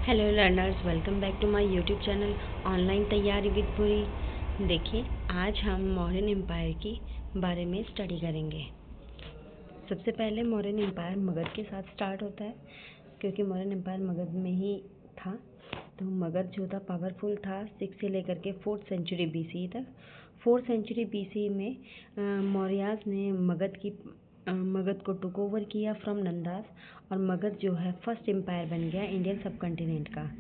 Hello learners, welcome back to my YouTube channel online तैयारी with पूरी। देखिए, आज हम मौर्यन एम्पायर की बारे में स्टडी करेंगे। सबसे पहले मौर्यन एम्पायर मगध के साथ स्टार्ट होता है, क्योंकि मौर्यन एम्पायर मगध में ही था। तो मगध जो था पावरफुल था 6 से लेकर के 4th सेंचुरी BC तक। 4th सेंचुरी BC में मौर्यास ने मगध को टुक ओवर किया फ्रॉम नंदास, और मगध जो है फर्स्ट एम्पायर बन गया इंडियन सब कॉन्टिनेंट का।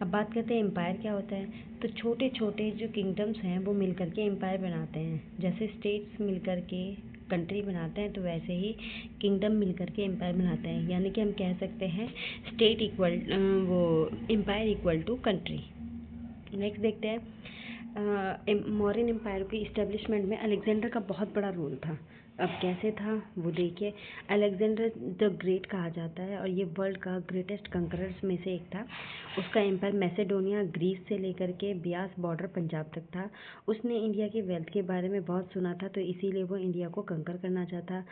अब बात करते हैं एम्पायर क्या होता है। तो छोटे छोटे जो किंगडम्स हैं वो मिलकर के एम्पायर बनाते हैं। जैसे स्टेट्स मिलकर के कंट्री बनाते हैं, तो वैसे ही किंगडम मिलकर के एम्पायर बनाते हैं। यानी कि हम कह सकते हैं स्टेट इक्वल वो empire equal to country. Next देखते हैं मौर्यन एम्पायर की इस्टेब्लिशमेंट में अलेक्जेंडर का बहुत बड़ा रोल था। अब कैसे था वो देखिए। अलेक्जेंडर द ग्रेट कहा जाता है, और ये वर्ल्ड का ग्रेटेस्ट कंकरर्स में से एक था। उसका एम्पायर मैसेडोनिया ग्रीस से लेकर के ब्यास बॉर्डर पंजाब तक था। उसने इंडिया की वेल्थ के बारे में बहुत सुना था, तो इसीलिए वो इंडिया को कंकर करना चाहता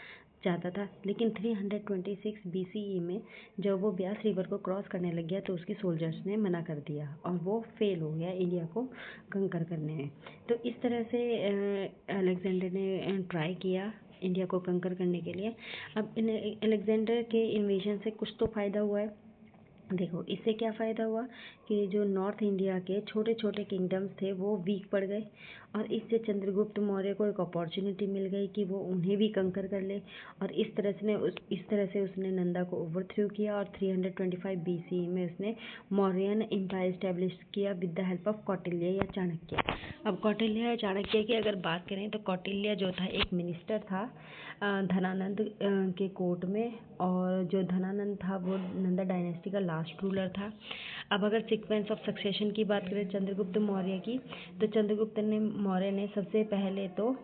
था। लेकिन 326 BCE में जब वो ब्यास रिवर को क्रॉस करने लग गया, तो उसके सोल्जर्स ने मना कर दिया और वो फेल हो गया इंडिया को कंकर करने में। तो इस तरह से अलेक्जेंडर ने ट्राई किया इंडिया को कंकर करने के लिए। अब अलेक्जेंडर के इन्वेजन से कुछ तो फ़ायदा हुआ है। देखो, इससे क्या फ़ायदा हुआ कि जो नॉर्थ इंडिया के छोटे छोटे किंगडम्स थे वो वीक पड़ गए, और इससे चंद्रगुप्त मौर्य को एक अपॉर्चुनिटी मिल गई कि वो उन्हें भी कंकर कर ले। और इस तरह से उसने नंदा को ओवरथ्रो किया, और 325 BCE में उसने मौर्यन एम्पायर इस्टेब्लिश किया with the help of Kautilya या चाणक्य। अब कौटिल्य या चाणक्य की अगर बात करें, तो कौटिल्य जो था एक मिनिस्टर था धनानंद के कोर्ट में, और जो धनानंद था वो नंदा डायनेस्टी का लास्ट रूलर था। अब अगर सीक्वेंस ऑफ सक्सेशन की बात करें चंद्रगुप्त मौर्य की, तो चंद्रगुप्त मौर्य ने सबसे पहले तो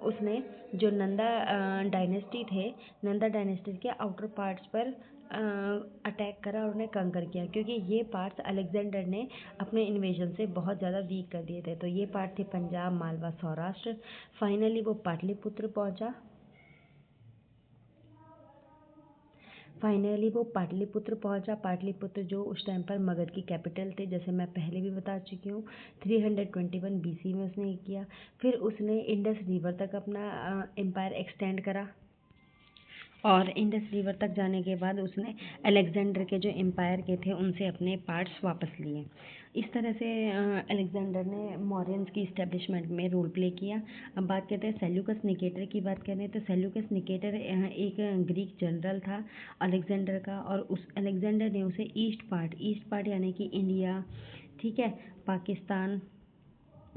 उसने जो नंदा डायनेस्टी थे, नंदा डायनेस्टी के आउटर पार्ट्स पर अटैक करा और उन्हें कंकर किया, क्योंकि ये पार्ट्स अलेक्जेंडर ने अपने इन्वेजन से बहुत ज़्यादा वीक कर दिए थे। तो ये पार्ट थे पंजाब, मालवा, सौराष्ट्र। फाइनली वो पाटलिपुत्र पहुंचा। पाटलिपुत्र जो उस टाइम पर मगध की कैपिटल थे, जैसे मैं पहले भी बता चुकी हूँ। 321 BC में उसने ये किया। फिर उसने इंडस रिवर तक अपना एम्पायर एक्सटेंड करा, और इंडस रिवर तक जाने के बाद उसने अलेक्जेंडर के जो एम्पायर के थे उनसे अपने पार्ट्स वापस लिए। इस तरह से अलेक्जेंडर ने मौर्यंस की इस्टेब्लिशमेंट में रोल प्ले किया। अब बात करते हैं सेल्यूकस निकेटर की। बात करें तो सेल्यूकस निकेटर एक ग्रीक जनरल था अलेक्जेंडर का, और उस अलेक्जेंडर ने उसे ईस्ट पार्ट यानी कि इंडिया, ठीक है, पाकिस्तान,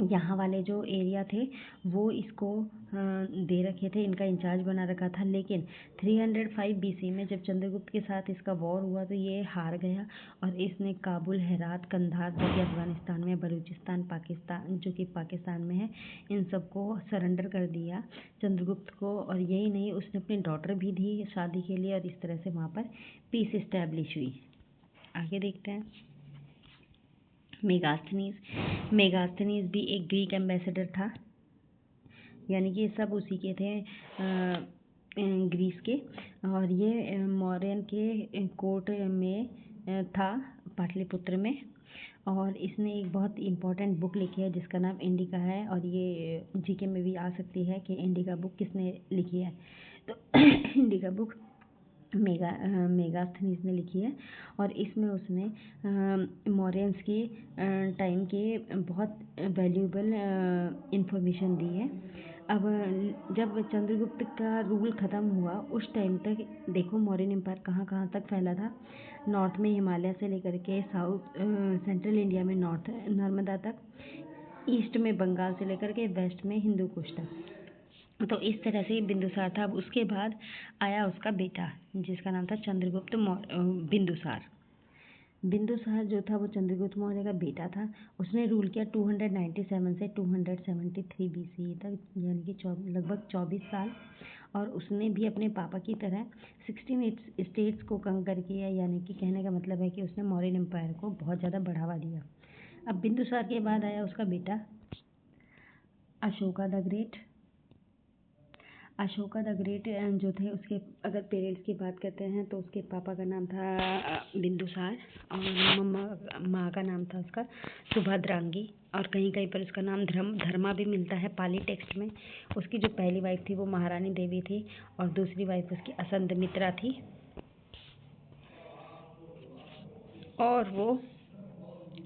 यहाँ वाले जो एरिया थे वो इसको दे रखे थे, इनका इंचार्ज बना रखा था। लेकिन 305 BC में जब चंद्रगुप्त के साथ इसका वॉर हुआ, तो ये हार गया, और इसने काबुल, हेरात, कंधार जो कि अफ़गानिस्तान में, बलूचिस्तान पाकिस्तान जो कि पाकिस्तान में है, इन सबको सरेंडर कर दिया चंद्रगुप्त को। और यही नहीं, उसने अपनी डॉटर भी दी शादी के लिए, और इस तरह से वहाँ पर पीस इस्टेब्लिश हुई। आगे देखते हैं मेगास्थनीज भी एक ग्रीक एम्बेसडर था, यानी कि सब उसी के थे ग्रीस के। और ये मौर्यन के कोर्ट में था पाटलिपुत्र में, और इसने एक बहुत इम्पोर्टेंट बुक लिखी है जिसका नाम इंडिका है, और ये जीके में भी आ सकती है कि इंडिका बुक किसने लिखी है। तो इंडिका बुक मेगास्थनीज ने लिखी है, और इसमें उसने मौर्यंस की टाइम के बहुत वैल्यूएबल इंफॉर्मेशन दी है। अब जब चंद्रगुप्त का रूल ख़त्म हुआ, उस टाइम तक देखो मौर्यन एम्पायर कहाँ कहाँ तक फैला था। नॉर्थ में हिमालय से लेकर के साउथ सेंट्रल इंडिया में नॉर्थ नर्मदा तक, ईस्ट में बंगाल से लेकर के वेस्ट में हिंदू कुश तक। तो इस तरह से बिंदुसार था। अब उसके बाद आया उसका बेटा जिसका नाम था चंद्रगुप्त बिंदुसार जो था वो चंद्रगुप्त मौर्य का बेटा था। उसने रूल किया 297 से 273 BCE तक, यानी कि लगभग 24 साल। और उसने भी अपने पापा की तरह 16 स्टेट्स को कंकर किया, यानी कि कहने का मतलब है कि उसने मौर्यन एम्पायर को बहुत ज़्यादा बढ़ावा दिया। अब बिंदुसार के बाद आया उसका बेटा Ashoka the great. Ashoka the great जो थे उसके अगर पेरेंट्स की बात करते हैं तो उसके पापा का नाम था बिंदुसार और माँ का नाम था उसका सुभद्रांगी और कहीं कहीं पर उसका नाम धर्मा भी मिलता है पाली टेक्स्ट में। उसकी जो पहली वाइफ थी वो महारानी देवी थी और दूसरी वाइफ उसकी असंधमित्रा थी और वो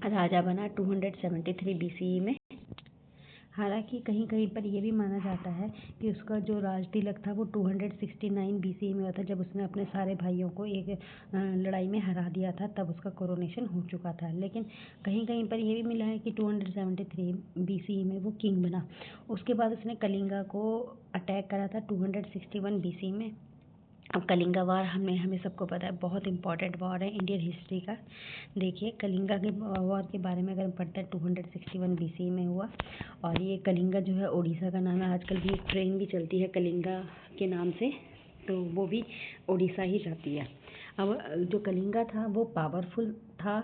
राजा बना 273 BCE में। हालांकि कहीं कहीं पर यह भी माना जाता है कि उसका जो राज तिलक था वो 269 BCE में हुआ था, जब उसने अपने सारे भाइयों को एक लड़ाई में हरा दिया था, तब उसका कोरोनेशन हो चुका था। लेकिन कहीं कहीं पर यह भी मिला है कि 273 BCE में वो किंग बना। उसके बाद उसने कलिंगा को अटैक करा था 261 BCE में। अब कलिंगा वार हमें सबको पता है, बहुत इंपॉर्टेंट वॉर है इंडियन हिस्ट्री का। देखिए कलिंगा के वॉर के बारे में अगर हम पढ़ते हैं 261 BCE में हुआ और ये कलिंगा जो है उड़ीसा का नाम है। आजकल भी एक ट्रेन भी चलती है कलिंगा के नाम से, तो वो भी उड़ीसा ही जाती है। अब जो कलिंगा था वो पावरफुल था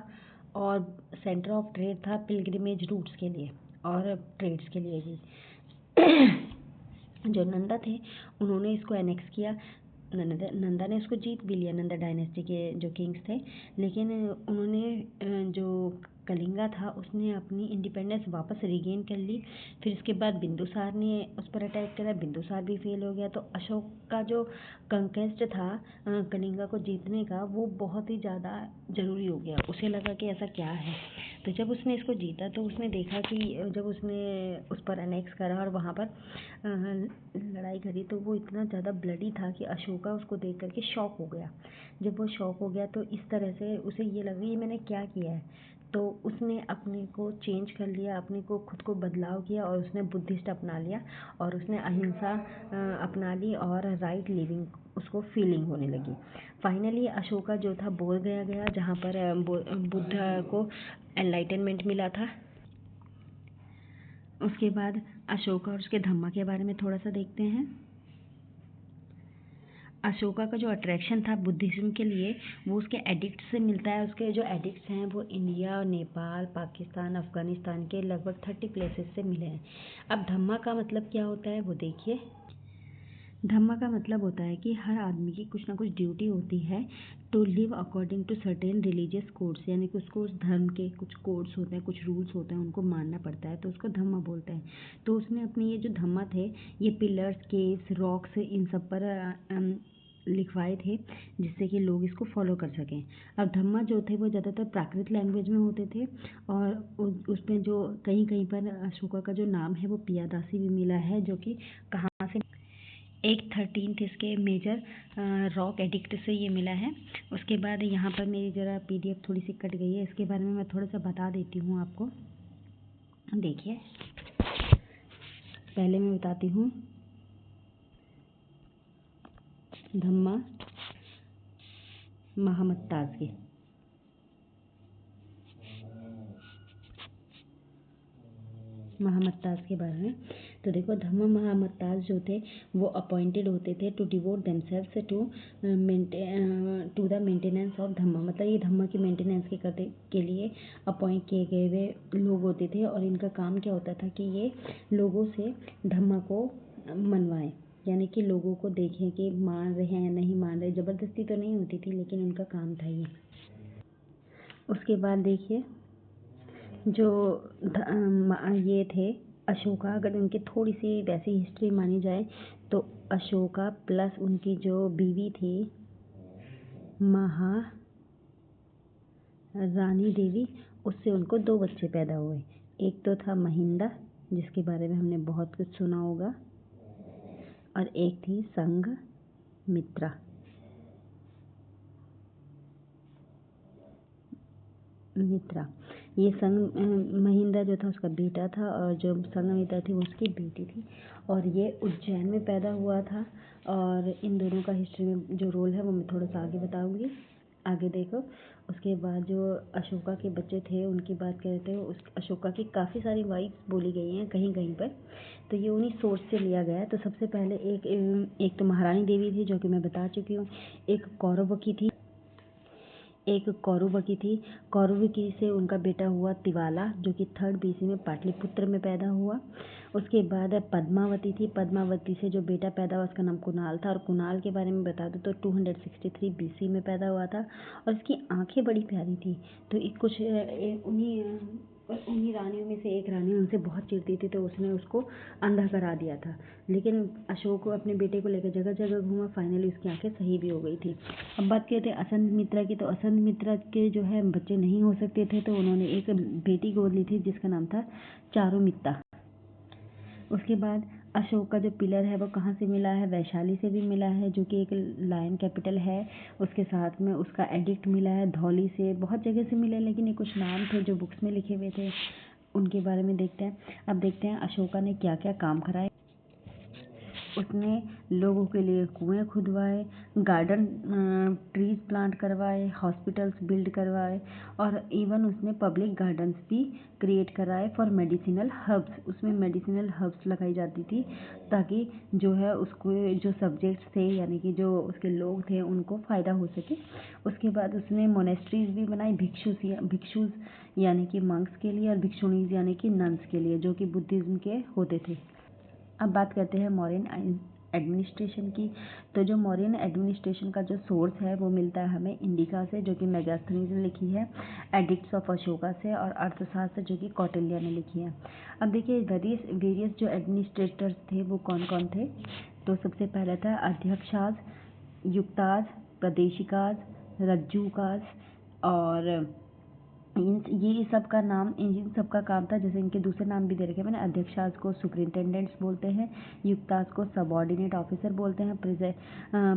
और सेंटर ऑफ ट्रेड था पिलग्रिमेज रूट्स के लिए और ट्रेड्स के लिए भी। जो नंदा थे उन्होंने इसको एनेक्स किया। नंदा ने उसको जीत भी लिया, नंदा डायनेस्टी के जो किंग्स थे। लेकिन उन्होंने जो कलिंगा था उसने अपनी इंडिपेंडेंस वापस रिगेन कर ली। फिर उसके बाद बिंदुसार ने उस पर अटैक करा, बिंदुसार भी फेल हो गया। तो अशोक का जो कंक्वेस्ट था कलिंगा को जीतने का वो बहुत ही ज़्यादा ज़रूरी हो गया। उसे लगा कि ऐसा क्या है, तो जब उसने इसको जीता तो उसने देखा कि जब उसने उस पर अनेक्स करा और वहाँ पर लड़ाई करी तो वो इतना ज़्यादा ब्लडी था कि अशोका उसको देख करके शॉक हो गया। जब वो शॉक हो गया तो इस तरह से उसे ये लगा ये मैंने क्या किया है, तो उसने अपने को चेंज कर लिया, अपने को खुद को बदलाव किया और उसने बुद्धिस्ट अपना लिया और उसने अहिंसा अपना ली और राइट लिविंग उसको फीलिंग होने लगी। फाइनली अशोका जो था बोध गया जहाँ पर बुद्ध को एनलाइटनमेंट मिला था। उसके बाद अशोका और उसके धम्मा के बारे में थोड़ा सा देखते हैं। अशोका का जो अट्रैक्शन था बुद्धिज़्म के लिए वो उसके एडिक्ट से मिलता है। उसके जो एडिक्ट्स हैं वो इंडिया, नेपाल, पाकिस्तान, अफ़गानिस्तान के लगभग 30 प्लेसेस से मिले हैं। अब धम्मा का मतलब क्या होता है वो देखिए। धम्मा का मतलब होता है कि हर आदमी की कुछ ना कुछ ड्यूटी होती है to live according to certain religious codes, यानी कि उसको उस धर्म के कुछ कोड्स होते हैं, कुछ रूल्स होते हैं, उनको मानना पड़ता है, तो उसको धम्मा बोलते हैं। तो उसने अपने ये जो धम्मा थे ये पिलर्स, केव्स, रॉक्स इन सब पर लिखवाए थे जिससे कि लोग इसको फॉलो कर सकें। अब धम्मा जो थे वो ज़्यादातर प्राकृत लैंग्वेज में होते थे और उसमें जो कहीं कहीं पर अशोका का जो नाम है वो पियादासी भी मिला है, जो कि कहाँ से एक 13th इसके मेजर रॉक एडिक्ट से ये मिला है। उसके बाद यहाँ पर मेरी ज़रा PDF थोड़ी सी कट गई है, इसके बारे में मैं थोड़ा सा बता देती हूँ आपको। देखिए पहले मैं बताती हूँ धम्मा महामत्ताज के। महामत्ताज के बारे में तो देखो धम्मा महामत्ताज जो थे वो अपॉइंटेड होते थे to devote themselves to the maintenance of Dhamma, मतलब ये धम्मा की मेंटेनेंस के लिए अपॉइंट किए गए हुए लोग होते थे। और इनका काम क्या होता था कि ये लोगों से धम्मा को मनवाएं, यानी कि लोगों को देखें कि मान रहे हैं या नहीं मान रहे। ज़बरदस्ती तो नहीं होती थी लेकिन उनका काम था ये। उसके बाद देखिए जो ये थे अशोका, अगर उनकी थोड़ी सी वैसी हिस्ट्री मानी जाए तो अशोका प्लस उनकी जो बीवी थी महारानी देवी, उससे उनको 2 बच्चे पैदा हुए। एक तो था महिंदा जिसके बारे में हमने बहुत कुछ सुना होगा और एक थी संघमित्रा। ये महिंदा जो था उसका बेटा था और जो संघमित्रा थी वो उसकी बेटी थी और ये उज्जैन में पैदा हुआ था। और इन दोनों का हिस्ट्री में जो रोल है वो मैं थोड़ा सा आगे बताऊंगी, आगे देखो। उसके बाद जो अशोका के बच्चे थे उनकी बात करते हैं। उस अशोका की काफ़ी सारी वाइफ्स बोली गई हैं कहीं कहीं पर, तो ये उन्हीं सोर्स से लिया गया है। तो सबसे पहले एक तो महारानी देवी थी जो कि मैं बता चुकी हूँ, एक कौरव की थी, एक कौरवकी थी। कौरवकी से उनका बेटा हुआ तिवाला, जो कि 3rd BC में पाटलिपुत्र में पैदा हुआ। उसके बाद पद्मावती थी। पद्मावती से जो बेटा पैदा हुआ उसका नाम कुणाल था, और कुणाल के बारे में बता दूँ तो 263 BC में पैदा हुआ था, और उसकी आंखें बड़ी प्यारी थी। तो कुछ उन्हीं रानियों में से एक रानी उनसे बहुत चिढ़ती थी, तो उसने उसको अंधा करा दिया था। लेकिन अशोक को अपने बेटे को लेकर जगह जगह घूमा, फाइनली उसकी आंखें सही भी हो गई थी। अब बात करते हैं असंधमित्रा की। तो असंधमित्रा के जो है बच्चे नहीं हो सकते थे, तो उन्होंने एक बेटी गोद ली थी जिसका नाम था चारुमित्ता। उसके बाद अशोक का जो पिलर है वो कहाँ से मिला है? वैशाली से भी मिला है, जो कि एक लायन कैपिटल है। उसके साथ में उसका एडिक्ट मिला है धौली से, बहुत जगह से मिले, लेकिन ये कुछ नाम थे जो बुक्स में लिखे हुए थे, उनके बारे में देखते हैं। अब देखते हैं अशोका ने क्या क्या काम कराए। उसने लोगों के लिए कुएं खुदवाए, गार्डन ट्रीज प्लांट करवाए, हॉस्पिटल्स बिल्ड करवाए, और इवन उसने पब्लिक गार्डन्स भी क्रिएट कराए फॉर मेडिसिनल हर्ब्स। उसमें मेडिसिनल हर्ब्स लगाई जाती थी ताकि जो है उसको जो सब्जेक्ट्स थे यानी कि जो उसके लोग थे उनको फ़ायदा हो सके। उसके बाद उसने मोनेस्ट्रीज भी बनाई भिक्षुज यानी कि मंक्स के लिए, और भिक्षुणीज यानी कि नन्स के लिए, जो कि बुद्धिज़्म के होते थे। अब बात करते हैं मौर्यन एडमिनिस्ट्रेशन की। तो जो मौर्यन एडमिनिस्ट्रेशन का जो सोर्स है वो मिलता है हमें इंडिका से, जो कि मेगास्थनीज ने लिखी है, एडिक्ट्स ऑफ अशोका से, और अर्थशास्त्र जो कि कौटिल्य ने लिखी है। अब देखिए वेरियस जो एडमिनिस्ट्रेटर्स थे वो कौन कौन थे। तो सबसे पहले था अध्यक्षाज, युक्ताज, प्रदेशिकाज, रज्जुकाज, और ये सब का नाम, इन सब का काम था। जैसे इनके दूसरे नाम भी दे रखे हैं मैंने। अध्यक्षाज को सुपरिंटेंडेंट्स बोलते हैं, युक्ताज को सबऑर्डिनेट ऑफिसर बोलते हैं,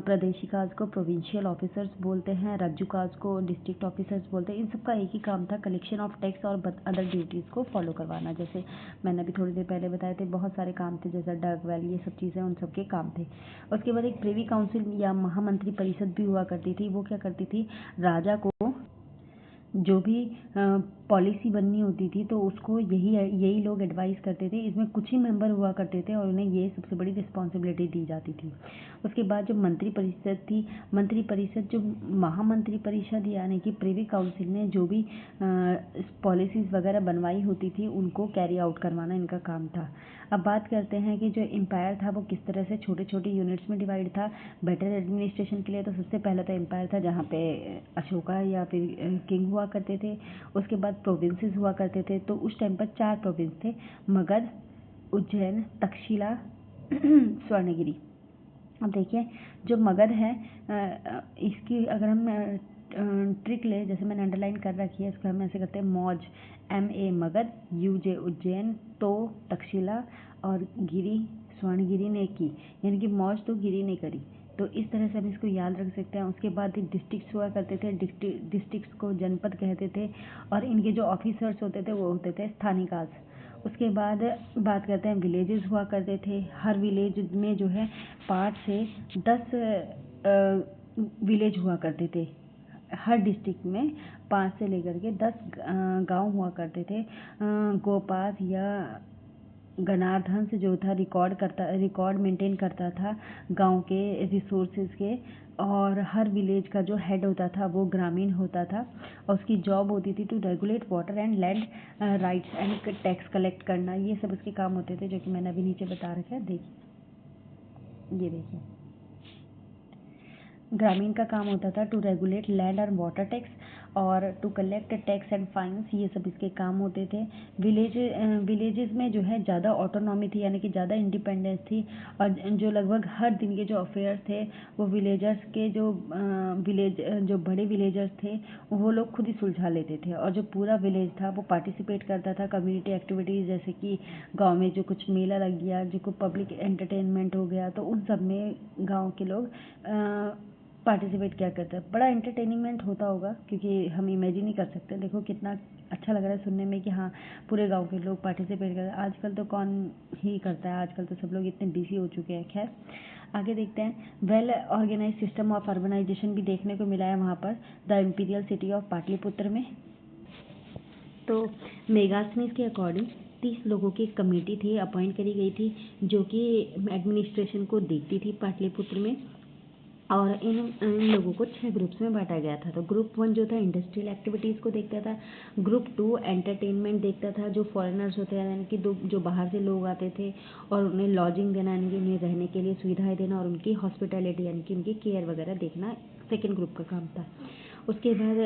प्रदेशिकाज को प्रोविंशियल ऑफिसर्स बोलते हैं, रज्जुकाज को डिस्ट्रिक्ट ऑफिसर्स बोलते हैं। इन सब का एक ही काम था, कलेक्शन ऑफ टैक्स और अदर ड्यूटीज़ को फॉलो करवाना। जैसे मैंने अभी थोड़ी देर पहले बताए थे, बहुत सारे काम थे, जैसे डग वेल, ये सब चीज़ें उन सब के काम थे। उसके बाद एक प्रिवी काउंसिल या महामंत्री परिषद भी हुआ करती थी। वो क्या करती थी, राजा को जो भी पॉलिसी बननी होती थी तो उसको यही लोग एडवाइस करते थे। इसमें कुछ ही मेंबर हुआ करते थे और उन्हें ये सबसे बड़ी रिस्पॉन्सिबिलिटी दी जाती थी। उसके बाद जो मंत्री परिषद थी, मंत्री परिषद जो महामंत्री परिषद यानी कि प्रिवी काउंसिल ने जो भी पॉलिसीज़ वगैरह बनवाई होती थी उनको कैरी आउट करवाना इनका काम था। अब बात करते हैं कि जो एम्पायर था वो किस तरह से छोटे छोटे यूनिट्स में डिवाइड था बेटर एडमिनिस्ट्रेशन के लिए। तो सबसे पहले तो एम्पायर था जहाँ पे अशोका या फिर किंग हुआ करते थे। उसके बाद प्रोविंसेस हुआ करते थे। तो उस टाइम पर 4 प्रोविंस थे, मगध, उज्जैन, तक्षशिला, स्वर्णगिरी। अब देखिए जो मगध है इसकी अगर हम ट्रिक ले, जैसे मैंने अंडरलाइन कर रखी है, इसको हम ऐसे करते हैं मौज, MA मगध, UJ उज्जैन, तो तक्षशिला, और गिरी स्वर्णगिरी ने की, यानी कि मौज तो गिरी ने करी। तो इस तरह से हम इसको याद रख सकते हैं। उसके बाद डिस्ट्रिक्ट्स हुआ करते थे, डिस्ट्रिक्ट्स को जनपद कहते थे, और इनके जो ऑफिसर्स होते थे वो होते थे स्थानिकाज। उसके बाद बात करते हैं विलेजेस हुआ करते थे। हर विलेज में जो है 5 से 10 विलेज हुआ करते थे। हर डिस्ट्रिक्ट में 5 से लेकर के 10 गांव हुआ करते थे। गोपाल या गणाधन से जो था रिकॉर्ड मेंटेन करता था गांव के रिसोर्सेज के, और हर विलेज का जो हेड होता था वो ग्रामीण होता था, और उसकी जॉब होती थी to regulate water and land rights and tax collect करना। ये सब उसके काम होते थे, जो कि मैंने अभी नीचे बता रखा है। देखिए, ये देखिए, ग्रामीण का काम होता था टू रेगुलेट लैंड और वाटर टैक्स और to collect tax and fines, ये सब इसके काम होते थे। विलेजेस में जो है ज़्यादा ऑटोनॉमी थी, यानी कि ज़्यादा इंडिपेंडेंस थी, और जो लगभग हर दिन के जो अफेयर्स थे वो विलेजर्स के जो बड़े विलेजर्स थे वो लोग खुद ही सुलझा लेते थे, और जो पूरा विलेज था वो पार्टिसिपेट करता था कम्युनिटी एक्टिविटीज़, जैसे कि गाँव में जो कुछ मेला लग गया, जो कोई पब्लिक एंटरटेनमेंट हो गया, तो उन सब में गाँव के लोग पार्टिसिपेट क्या करता है। बड़ा एंटरटेनमेंट होता होगा, क्योंकि हम इमेजिन ही कर सकते हैं। देखो कितना अच्छा लग रहा है सुनने में कि हाँ पूरे गांव के लोग पार्टिसिपेट कर रहे हैं। आजकल तो कौन ही करता है, आजकल तो सब लोग इतने बिजी हो चुके हैं। खैर आगे देखते हैं। Well organise system of urbanisation भी देखने को मिला है वहाँ पर, the imperial city of Pataliputra में। तो मेगास्थनीज के अकॉर्डिंग 30 लोगों की एक कमेटी थी, अपॉइंट करी गई थी, जो कि एडमिनिस्ट्रेशन को देखती थी पाटलिपुत्र में। और इन लोगों को 6 ग्रुप्स में बांटा गया था। तो ग्रुप 1 जो था इंडस्ट्रियल एक्टिविटीज़ को देखता था, ग्रुप 2 एंटरटेनमेंट देखता था, जो फॉरेनर्स होते हैं यानी कि जो बाहर से लोग आते थे और उन्हें लॉजिंग देना यानी कि उन्हें रहने के लिए सुविधाएं देना और उनकी हॉस्पिटैलिटी यानी कि उनकी केयर वगैरह देखना सेकेंड ग्रुप का काम था। उसके बाद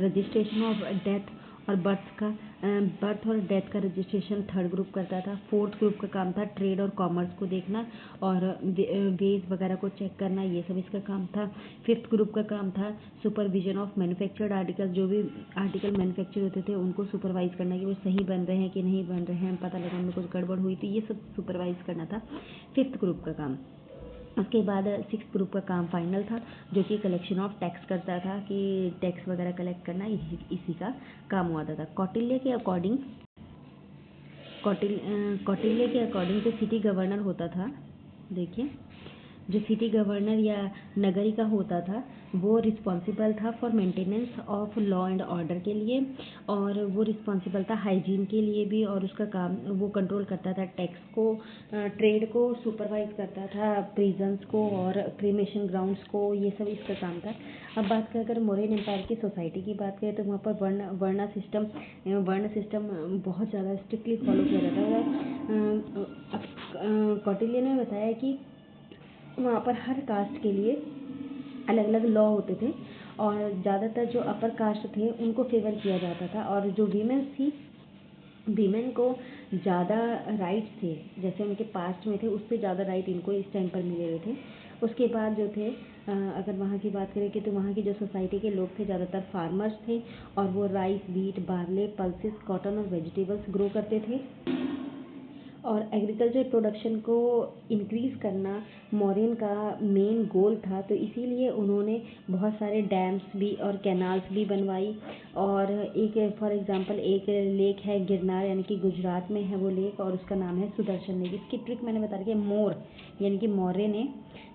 रजिस्ट्रेशन ऑफ डेथ और बर्थ और डेथ का रजिस्ट्रेशन थर्ड ग्रुप करता था। फोर्थ ग्रुप का काम था ट्रेड और कॉमर्स को देखना और वेज वगैरह को चेक करना, ये सब इसका काम था। फिफ्थ ग्रुप का काम था सुपरविजन ऑफ मैन्युफैक्चर्ड आर्टिकल, जो भी आर्टिकल मैन्युफैक्चर होते थे उनको सुपरवाइज करना कि वो सही बन रहे हैं कि नहीं बन रहे हैं, पता लगा उनमें कुछ गड़बड़ हुई थी, ये सब सुपरवाइज करना था फिफ्थ ग्रुप का काम। उसके बाद सिक्स ग्रुप का काम फाइनल था, जो कि कलेक्शन ऑफ टैक्स करता था कि टैक्स वगैरह कलेक्ट करना इसी का काम हुआ था। कौटिल्य के अकॉर्डिंग जो सिटी गवर्नर होता था, देखिए जो सिटी गवर्नर या नगरी का होता था वो रिस्पॉन्सिबल था for maintenance of law and order के लिए, और वो रिस्पॉन्सिबल था हाइजीन के लिए भी, और उसका काम वो कंट्रोल करता था टैक्स को, ट्रेड को सुपरवाइज करता था, प्रिजन्स को और क्रीमेशन ग्राउंड्स को, ये सब इसका काम था। अब बात करें अगर मौर्यन एम्पायर की सोसाइटी की बात करें तो वहाँ पर वर्ण सिस्टम बहुत ज़्यादा स्ट्रिक्टली फॉलो किया जाता था। कौटिल्य ने बताया कि वहाँ पर हर कास्ट के लिए अलग अलग लॉ होते थे और ज़्यादातर जो अपर कास्ट थे उनको फेवर किया जाता था, और जो वीमेंस थी वीमेन को ज़्यादा राइट्स थे, जैसे उनके पास्ट में थे उससे ज़्यादा राइट इनको इस टाइम पर मिले हुए थे। उसके बाद जो थे अगर वहाँ की बात करें कि तो वहाँ की जो सोसाइटी के लोग थे ज़्यादातर फार्मर्स थे और वो rice, wheat, barley, pulses, cotton और वेजिटेबल्स ग्रो करते थे। और एग्रीकल्चर प्रोडक्शन को इंक्रीज़ करना मौर्यन का मेन गोल था, तो इसीलिए उन्होंने बहुत सारे डैम्स भी और कैनाल्स भी बनवाई। और एक फॉर एग्जांपल एक लेक है गिरनार यानी कि गुजरात में है वो लेक, और उसका नाम है सुदर्शन लेक। इसकी ट्रिक मैंने बता दी कि मोर यानी कि मौर्य ने,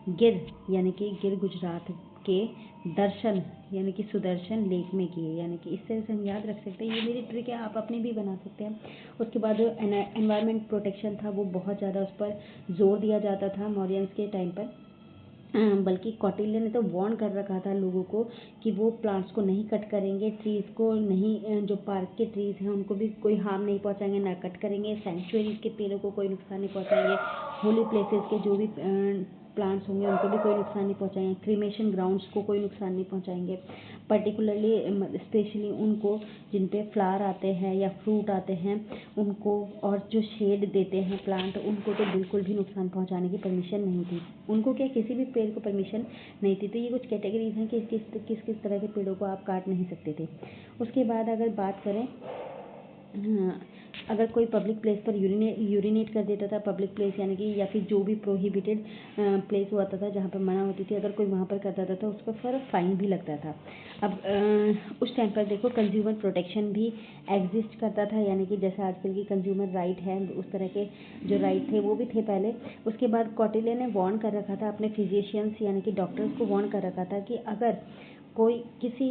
गिर यानी कि गिर गुजरात के, दर्शन यानी कि सुदर्शन लेक में किए, यानी कि इस तरह से हम याद रख सकते हैं। ये मेरी ट्रिक है, आप अपनी भी बना सकते हैं। उसके बाद जो एनवायरनमेंट प्रोटेक्शन था वो बहुत ज़्यादा उस पर जोर दिया जाता था मौर्यंस के टाइम पर, बल्कि कौटिल्य ने तो वार्न कर रखा था लोगों को कि वो प्लांट्स को नहीं कट करेंगे, ट्रीज़ को नहीं, जो पार्क के ट्रीज़ हैं उनको भी कोई हार्म नहीं पहुंचाएंगे, ना कट करेंगे, सैंक्चुअरीज के पेड़ों को कोई नुकसान नहीं पहुंचाएंगे, होली प्लेसेस के जो भी प्लांट्स होंगे उनको भी कोई नुकसान नहीं पहुंचाएंगे, क्रीमेशन ग्राउंड्स को कोई नुकसान नहीं पहुंचाएंगे, पर्टिकुलरली स्पेशली उनको जिन पे फ्लावर आते हैं या फ्रूट आते हैं उनको, और जो शेड देते हैं प्लांट उनको तो बिल्कुल भी नुकसान पहुंचाने की परमिशन नहीं थी। उनको क्या, किसी भी पेड़ को परमिशन नहीं थी। तो ये कुछ कैटेगरीज हैं कि किस किस तरह के पेड़ों को आप काट नहीं सकते थे। उसके बाद अगर बात करें अगर कोई पब्लिक प्लेस पर यूरिनेट कर देता था, पब्लिक प्लेस यानी कि या फिर जो भी प्रोहिबिटेड प्लेस हुआ था जहाँ पर मना होती थी, अगर कोई वहाँ पर करता था तो उसको फिर फाइन भी लगता था। अब उस टाइम पर देखो कंज्यूमर प्रोटेक्शन भी एग्जिस्ट करता था, यानी कि जैसे आजकल की कंज्यूमर राइट है उस तरह के जो राइट थे वो भी थे पहले। उसके बाद कौटिल्य ने वार्न कर रखा था अपने फिजिशियंस यानी कि डॉक्टर्स को वार्न कर रखा था कि अगर कोई किसी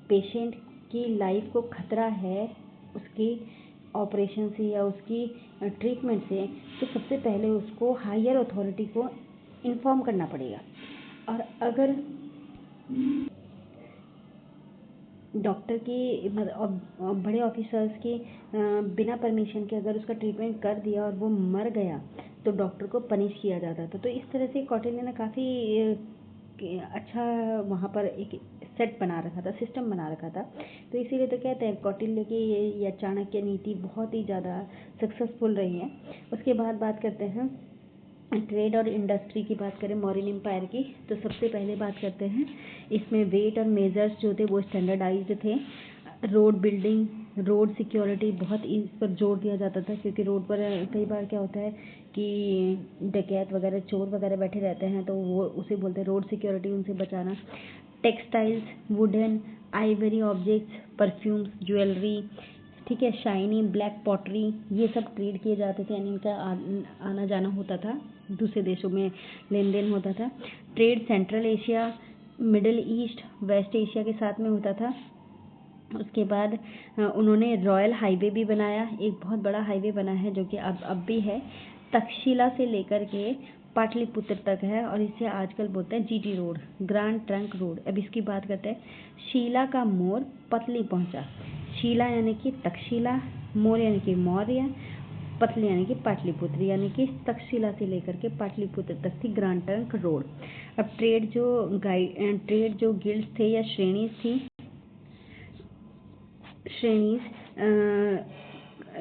पेशेंट की लाइफ को खतरा है उसकी ऑपरेशन से या उसकी ट्रीटमेंट से, तो सबसे पहले उसको हायर अथॉरिटी को इन्फॉर्म करना पड़ेगा। और अगर डॉक्टर की बड़े ऑफिसर्स की बिना परमिशन के अगर उसका ट्रीटमेंट कर दिया और वो मर गया तो डॉक्टर को पनिश किया जाता था। तो इस तरह से कौटिल्य ने काफ़ी अच्छा वहाँ पर एक सेट बना रखा था, सिस्टम बना रखा था। तो इसीलिए तो कहते हैं कौटिल्य की या चाणक्य नीति बहुत ही ज़्यादा सक्सेसफुल रही है। उसके बाद बात करते हैं ट्रेड और इंडस्ट्री की बात करें मौर्यन एम्पायर की, तो सबसे पहले बात करते हैं इसमें वेट और मेजर्स जो थे वो स्टैंडर्डाइज्ड थे। रोड बिल्डिंग, रोड सिक्योरिटी बहुत इस पर जोर दिया जाता था, क्योंकि रोड पर कई बार क्या होता है कि डकैत वगैरह, चोर वगैरह बैठे रहते हैं, तो वो उसे बोलते हैं रोड सिक्योरिटी, उनसे बचाना। Textiles, wooden, Ivory objects, perfumes, jewellery, ठीक है, शाइनी ब्लैक पॉटरी, ये सब ट्रेड किए जाते थे, यानी इनका आना जाना होता था, दूसरे देशों में लेन देन होता था। Trade Central Asia, Middle East, West Asia के साथ में होता था। उसके बाद उन्होंने रॉयल हाईवे भी बनाया, एक बहुत बड़ा हाईवे बना है जो कि अब भी है, तक्षशिला से लेकर के पाटलिपुत्र तक है और इसे आजकल बोलते हैं GT road, grand trunk road. अब इसकी बात करते हैं। शिला का मोर पतली पहुंचा। शिला यानी कि तक्षशिला, मोर यानी कि मौर्य, पतली यानी कि पाटलिपुत्र, यानी कि तक्षशिला से लेकर के पाटलिपुत्र तक थी ग्रैंड ट्रंक रोड। अब ट्रेड जो गिल्ड्स थे या श्रेणीज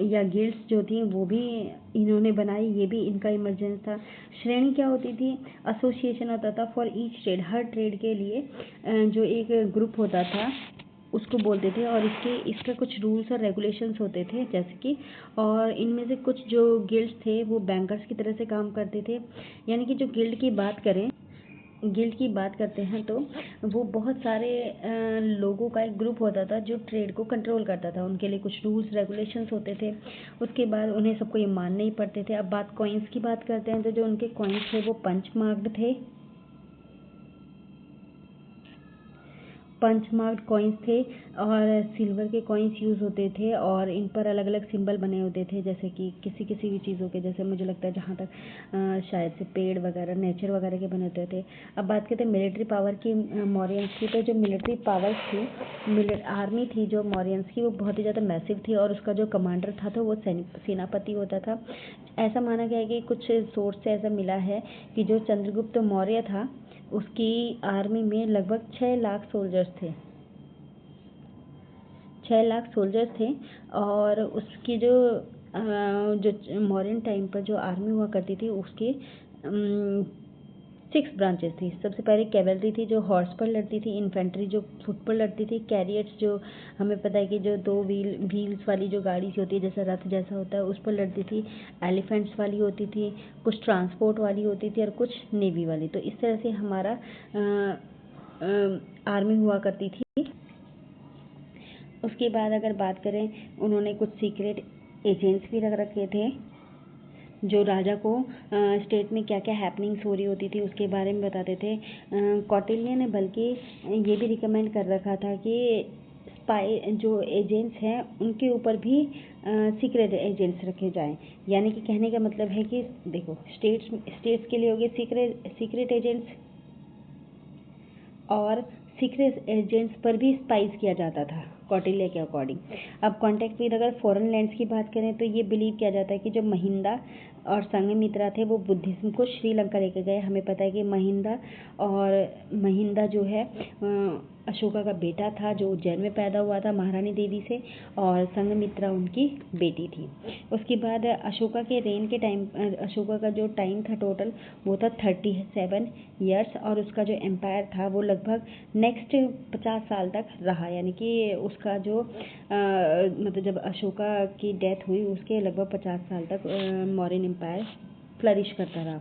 या गिल्ड्स जो थी वो भी इन्होंने बनाई, ये भी इनका इमर्जेंस था। श्रेणी क्या होती थी? एसोसिएशन होता था for each trade, her trade के लिए जो एक ग्रुप होता था उसको बोलते थे, और इसका कुछ रूल्स और रेगुलेशंस होते थे जैसे कि, और इनमें से कुछ जो गिल्ड्स थे वो बैंकर्स की तरह से काम करते थे। यानी कि जो गिल्ड की बात करते हैं तो वो बहुत सारे लोगों का एक ग्रुप होता था जो ट्रेड को कंट्रोल करता था। उनके लिए कुछ रूल्स रेगुलेशंस होते थे, उसके बाद उन्हें सबको ये मानने ही पड़ते थे। अब कॉइन्स की बात करते हैं तो जो उनके कॉइन्स थे वो पंचमार्क्ड कॉइन्स थे और सिल्वर के कॉइन्स यूज़ होते थे, और इन पर अलग अलग सिंबल बने होते थे, जैसे कि किसी भी चीज़ों के, जैसे मुझे लगता है जहाँ तक शायद से पेड़ वगैरह, नेचर वगैरह के बने होते थे। अब बात करते हैं मिलिट्री पावर की मौर्यंस की। तो जो मिलिट्री पावर्स थी, आर्मी थी जो मौर्यंस की, वो बहुत ही ज़्यादा मैसिव थी, और उसका जो कमांडर था तो वो सेनापति होता था। ऐसा माना गया है कि कुछ सोर्स से ऐसा मिला है कि जो चंद्रगुप्त मौर्य था उसकी आर्मी में लगभग 6 लाख सोल्जर्स थे। 6 लाख सोल्जर्स थे, और उसकी जो मॉडर्न टाइम पर जो आर्मी हुआ करती थी उसके 6 ब्रांचेस थी। सबसे पहले कैवेलरी थी जो हॉर्स पर लड़ती थी, इन्फेंट्री जो फुट पर लड़ती थी, कैरियट्स जो हमें पता है कि जो 2 व्हील्स वाली जो गाड़ी होती है जैसा रथ जैसा होता है उस पर लड़ती थी, एलिफेंट्स वाली होती थी, कुछ ट्रांसपोर्ट वाली होती थी और कुछ नेवी वाली। तो इस तरह से हमारा आर्मी हुआ करती थी। उसके बाद अगर बात करें, उन्होंने कुछ सीक्रेट एजेंट्स भी रख रखे थे जो राजा को स्टेट में क्या क्या हैपनिंग्स हो रही होती थी उसके बारे में बताते थे। कौटिल्य ने बल्कि ये भी रिकमेंड कर रखा था कि स्पाई जो एजेंट्स हैं उनके ऊपर भी सीक्रेट एजेंट्स रखे जाएं। यानी कि कहने का मतलब है कि देखो, स्टेट्स के लिए हो गए सीक्रेट एजेंट्स, और सीक्रेट एजेंट्स पर भी स्पाइस किया जाता था कौटिल्य के अकॉर्डिंग। अब कॉन्टेक्ट विद अगर फॉरेन लैंड्स की बात करें तो ये बिलीव किया जाता है कि जो महिंदा और संघमित्रा थे वो बुद्धिज्म को श्रीलंका लेकर गए। हमें पता है कि महिंदा जो है अशोका का बेटा था जो उज्जैन में पैदा हुआ था महारानी देवी से, और संघमित्रा उनकी बेटी थी। उसके बाद अशोका के रेन के टाइम, अशोका का जो टाइम था टोटल वो था 37 ईयर्स, और उसका जो एम्पायर था वो लगभग नेक्स्ट 50 साल तक रहा। यानी कि उसका जो मतलब जब अशोका की डेथ हुई उसके लगभग 50 साल तक मौर्यन एम्पायर फ्लरिश करता रहा।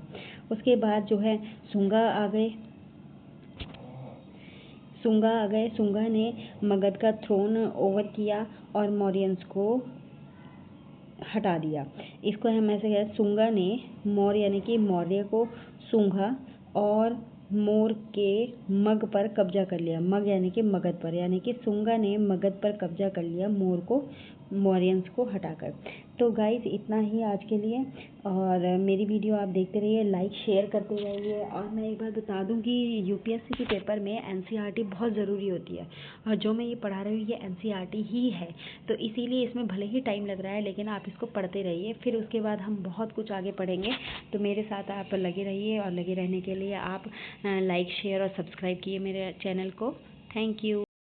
उसके बाद जो है सुंगा आ गए। सुंगा ने मगध का थ्रोन ओवर किया और मौर्यंस को हटा दिया। इसको हम ऐसे कहें, सुंगा ने मौर्य यानी कि मौर्य को सुंगा और मोर के मग पर कब्जा कर लिया। मग यानी कि मगध पर, यानी कि सुंगा ने मगध पर कब्जा कर लिया मौर्यंस को हटाकर। तो गाइज इतना ही आज के लिए, और मेरी वीडियो आप देखते रहिए, लाइक शेयर करते रहिए। और मैं एक बार बता दूं कि यूपीएससी के पेपर में एनसीईआरटी बहुत ज़रूरी होती है, और जो मैं ये पढ़ा रही हूँ ये एनसीईआरटी ही है। तो इसीलिए इसमें भले ही टाइम लग रहा है लेकिन आप इसको पढ़ते रहिए, फिर उसके बाद हम बहुत कुछ आगे पढ़ेंगे। तो मेरे साथ आप लगे रहिए, और लगे रहने के लिए आप लाइक शेयर और सब्सक्राइब किए मेरे चैनल को। Thank you.